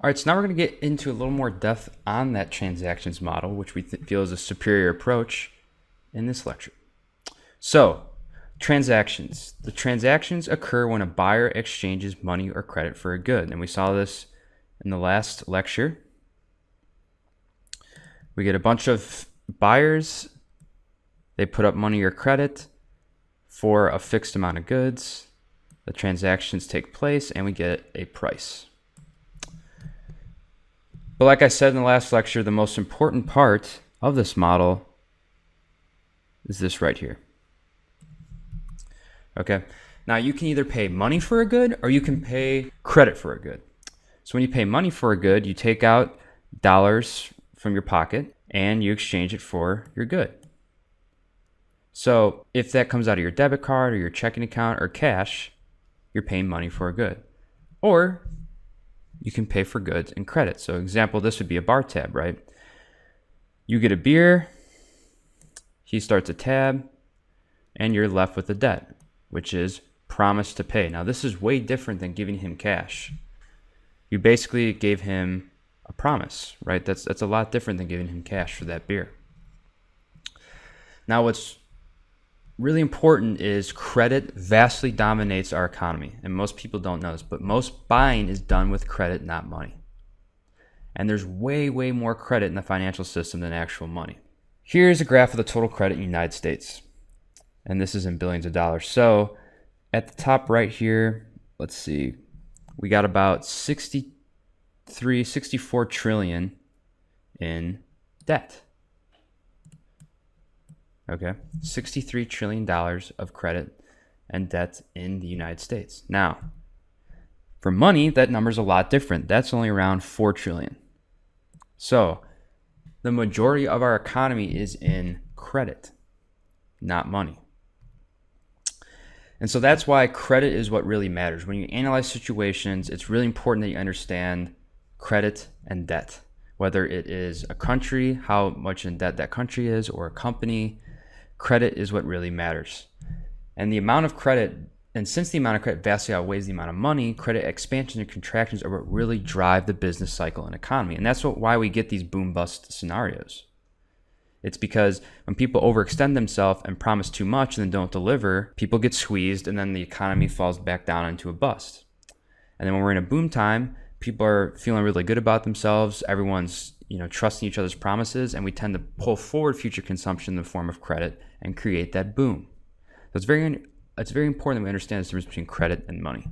All right, so now we're going to get into a little more depth on that transactions model, which we feel is a superior approach in this lecture. So, transactions. The transactions occur when a buyer exchanges money or credit for a good. And we saw this in the last lecture. We get a bunch of buyers. They put up money or credit for a fixed amount of goods. The transactions take place and we get a price. But like I said in the last lecture, the most important part of this model is this right here. Okay, now you can either pay money for a good or you can pay credit for a good. So when you pay money for a good, you take out dollars from your pocket and you exchange it for your good. So if that comes out of your debit card or your checking account or cash, you're paying money for a good. Or you can pay for goods and credit. So example, this would be a bar tab, right? You get a beer, he starts a tab, and you're left with a debt, which is promise to pay. Now this is way different than giving him cash. You basically gave him a promise, right? That's a lot different than giving him cash for that beer. Now what's really important is credit vastly dominates our economy, and most people don't know this, but most buying is done with credit, not money. And there's way more credit in the financial system than actual money. Here's a graph of the total credit in the United States, and this is in billions of dollars. So at the top right here, let's see, we got about 64 trillion in debt. Okay, $63 trillion of credit and debt in the United States. Now, for money, that number's a lot different. That's only around 4 trillion. So, the majority of our economy is in credit, not money. And so that's why credit is what really matters. When you analyze situations, it's really important that you understand credit and debt. Whether it is a country, how much in debt that country is, or a company, credit is what really matters. And the amount of credit, and since the amount of credit vastly outweighs the amount of money, credit expansions and contractions are what really drive the business cycle and economy. And that's why we get these boom-bust scenarios. It's because when people overextend themselves and promise too much and then don't deliver, people get squeezed and then the economy falls back down into a bust. And then when we're in a boom time, people are feeling really good about themselves. Everyone's trusting each other's promises, and we tend to pull forward future consumption in the form of credit and create that boom. So it's very important that we understand the difference between credit and money.